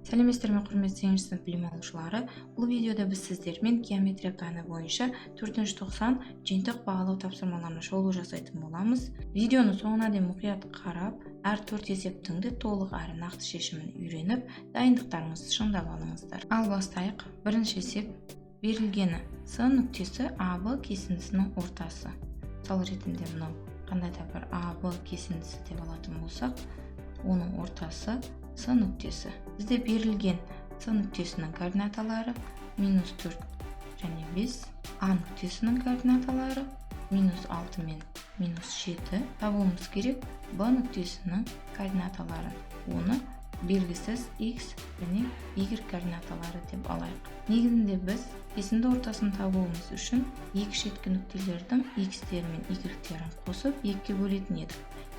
Сәлеметсіздер ме, құрметті 8-ші сынып білім алушылары. Бұл видеода біз сіздермен геометрия пәні бойынша 490 жиынтық бағалау тапсырмаларына шолу жасайтын боламыз. Видеоны соңына дейін мұқият қарап, әр 4 есептің де толық әрі нақты шешімін үйреніп, дайындықтарыңызды шыңдап алыңыздар. Ал бастайық. Бірінші есеп берілгені С нүктесі АБ кесіндісінің ортасы. Мысал ретінде мынау қандай да бір АБ кесіндісі деп алатын болсақ, оның ортасы С нүктесі. Бізде берілген С нүктесінің координаталары -4 және 5, А нүктесінің координаталары -6 мен -7. Табуымыз керек Б нүктесінің координаталарын. Оны белгісіз X және Y координаталары деп алайық. Негізінде біз кесінді ортасын табуымыз үшін екі шеткі нүктелердің X-тері мен Y-терін қосып 2-ге бөлетін едік.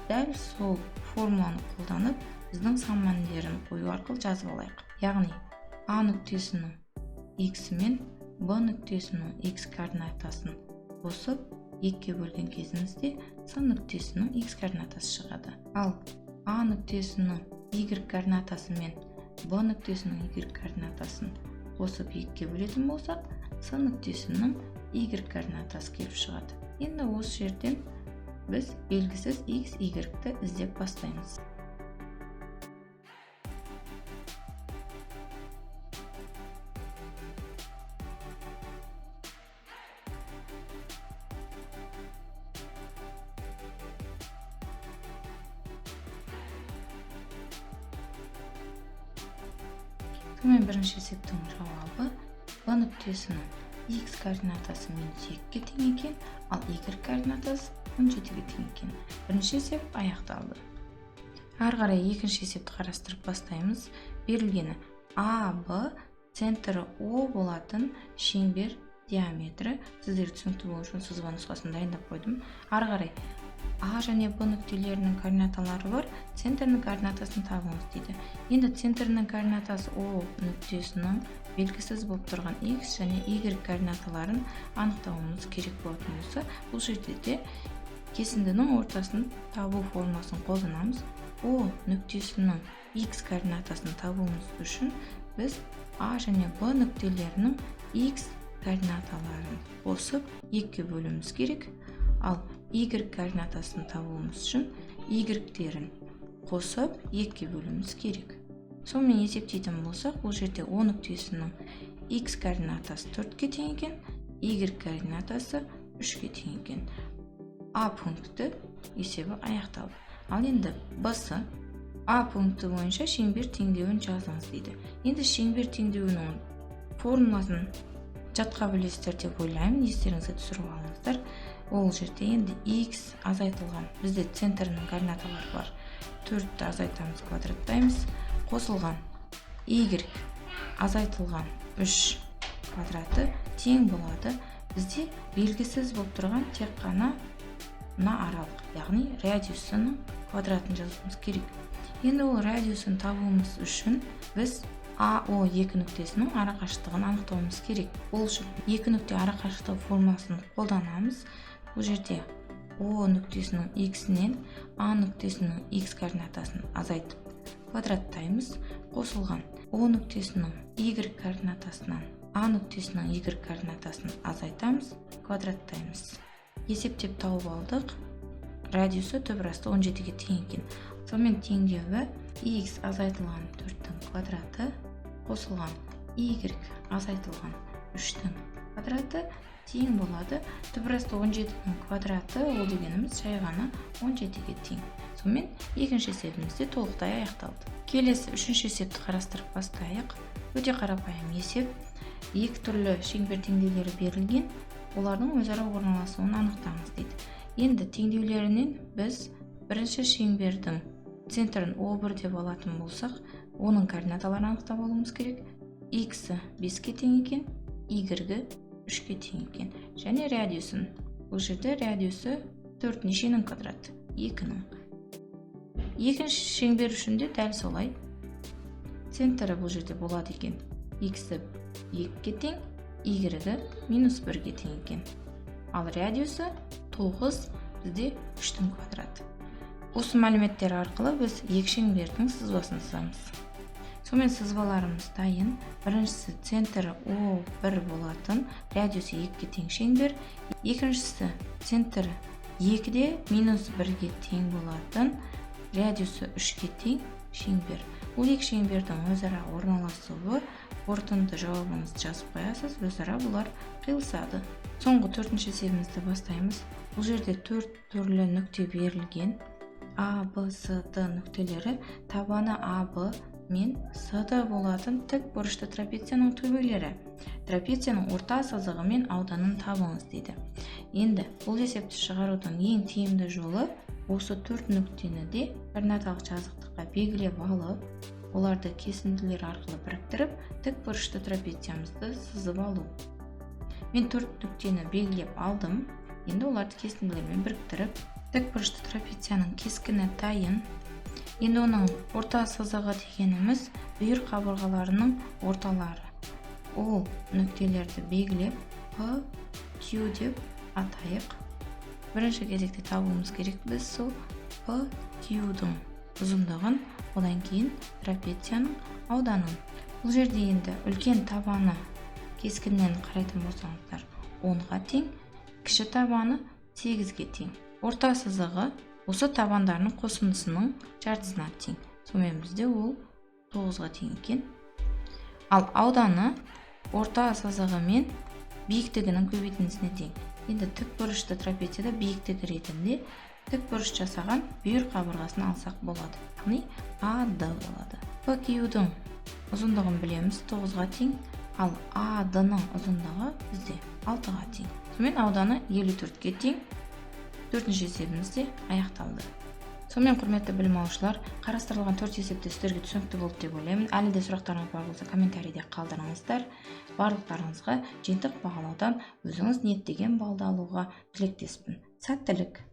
Дәл сол формуланы қолданып, біздің сан мәндерін қою арқылы жазып алайық. Яғни А нүктесінің X мен Б нүктесінің X координатасын қосып 2-ге бөлген кезімізде С нүктесінің X координатасы шығады. Ал А нүктесінің Y координатасы мен Б нүктесінің Y координатасын қосып 2-ге бөлетін болсақ, С нүктесінің Y координатасы келіп шығады. Енді осы жерден біз белгісіз X, Y-ті іздеп бастаймыз. Сонымен бірінші есептің жауабы Б нүктесінің X координатасы -2-ге тең екен, ал Y координатасы 17-ге тең екен. Бірінші есеп аяқталды. Ары қарай екінші есепті қарастырып бастаймыз. Берілгені АБ центрі О болатын шеңбер диаметрі. Сіздер түсінікті болу үшін сызба нұсқасын дайындап қойдым. Ары қарай А және Б нүктелерінің координаталары бар, центрінің координатасын табыңыз дейді. Енді центрінің координатасы О нүктесінің белгісіз болып тұрған X және Y координаталарын анықтауымыз керек болатын болса, бұл жерде де кесіндінің ортасын табу формуласын қолданамыз. О нүктесінің X координатасын табуымыз үшін біз А және Б нүктелерінің X координаталарын қосып 2-ге бөлуіміз керек. Ал Y координатасын табуымыз үшін Y-терін қосып 2-ге бөлуіміз керек. Сонымен есептейтін болсақ, бұл жерде О нүктесінің X координатасы 4-ге тең екен, Y координатасы 3-ге тең екен. А пункті есебі аяқталды. Ал енді Б-сы А пункті бойынша шеңбер теңдеуін жазыңыз дейді. Енді шеңбер теңдеуінің формуласын жатқа білесіздер деп ойлаймын, естеріңізге түсіріп алыңыздар. Ол жерде енді X азайтылған, бізде центрінің координаталары бар, 4-ті азайтамыз, квадраттаймыз, қосылған Y азайтылған 3 квадраты тең болады. Бізде белгісіз болып тұрған тек қана мына аралық, яғни радиусының квадратын жазуымыз керек. Енді ол радиусын табуымыз үшін біз АО екі нүктесінің арақашықтығын анықтауымыз керек. Ол үшін екі нүкте арақашықтығы формуласын қолданамыз. Бұл жерде О нүктесінің X-нен А нүктесінің X координатасын азайтып квадраттаймыз, қосылған О нүктесінің Y координатасынан А нүктесінің Y координатасын азайтамыз, квадраттаймыз. Есептеп тауып алдық. Радиусы түбірасты 17-ге тең екен. Сонымен теңдеуі X азайтылған 4-тің квадраты қосылған Y азайтылған 3-тің квадраты тең болады. Түбірасты 17-ның квадраты ол дегеніміз жай ғана 17-ге тең. Сонымен екінші есебіміз де толықтай аяқталды. Келесі үшінші есепті қарастырып бастайық. Өте қарапайым есеп. Екі түрлі шеңбер теңдеулері берілген, олардың өзара орналасуын анықтаңыз дейді. Енді теңдеулерінен біз бірінші шеңбердің центрін О1 деп алатын болсақ, оның координаталарын анықтап алуымыз керек. X 5-ге тең екен, Y 3-ге тең екен. Және радиусын. Бұл жерде радиусы 4 нешенің квадраты? 2-нің. Екінші шеңбер үшін де дәл солай. Центрі бұл жерде болады екен. X 2-ге тең, Y -1-ге тең екен. Ал радиусы 9, бізде 3-тің квадраты. Осы мәліметтер арқылы біз екі шеңбердің сызбасын сызамыз. Сонымен сызбаларымыз дайын. Біріншісі центрі O1 болатын радиусы 2-ге тең шеңбер. Екіншісі центрі 2-де минус 1-ге тең болатын радиусы 3-ге тең шеңбер. Бұл екі шеңбердің өзара орналасуы қорытынды жауабыңызды жазып қоясыз, өзара бұлар қиылысады. Соңғы төртінші есебімізді бастаймыз. Бұл жерде 4 түрлі нүкте берілген. А, Б, С, Д нүктелері табаны А, Б мен С, Д болатын тік бұрышты трапецияның төбелері. Трапецияның орта сызығы мен ауданын табыңыз дейді. Енді бұл есепті шығарудың ең тиімді жолы осы 4 нүктені де координаталық жазықтыққа белгілеп алып, оларды кесінділер арқылы біріктіріп, тік бұрышты трапециямызды сызып алу. Мен 4 нүктені белгілеп алдым. Енді оларды кесінділермен біріктіріп, тік бұрышты трапецияның кескіні тайын. Енді оның орта сызығы дегеніміз бүйір қабырғаларының орталары. Ол нүктелерді белгілеп P, Q деп атайық. Бірінші кезекте табуымыз керек біз сол P, Q-дің ұзындығын, одан кейін трапецияның ауданын. Бұл жерде енді үлкен табаны кескіннен қарайтын болсаңыздар 10-ға тең, кіші табаны 8-ге тең. Орта сызығы осы табандарының қосындысының жартысына тең. Сонымен бізде ол 9-ға тең екен. Ал ауданы орта сызығы мен биіктігінің көбейтіндісіне тең. Енді тік бұрышты трапецияда биіктігі ретінде тік бұрыш жасаған бүйір қабырғасын алсақ болады. Яғни AD болады. PQ-дің ұзындығын білеміз 9-ға тең, ал AD-ның ұзындығы бізде 6-ға тең. Сонымен ауданы 54-ге тең. Төртінші есебіміз де аяқталды. Сонымен құрметті білім алушылар, қарастырылған 4 есепті сіздерге түсінікті болды деп ойлаймын. Әлі де сұрақтарыңыз бар болса комментарийде қалдырыңыздар. Барлықтарыңызға жиынтық бағалаудан өзіңіз ниеттеген баллды алуға тілектеспін. Сәттілік!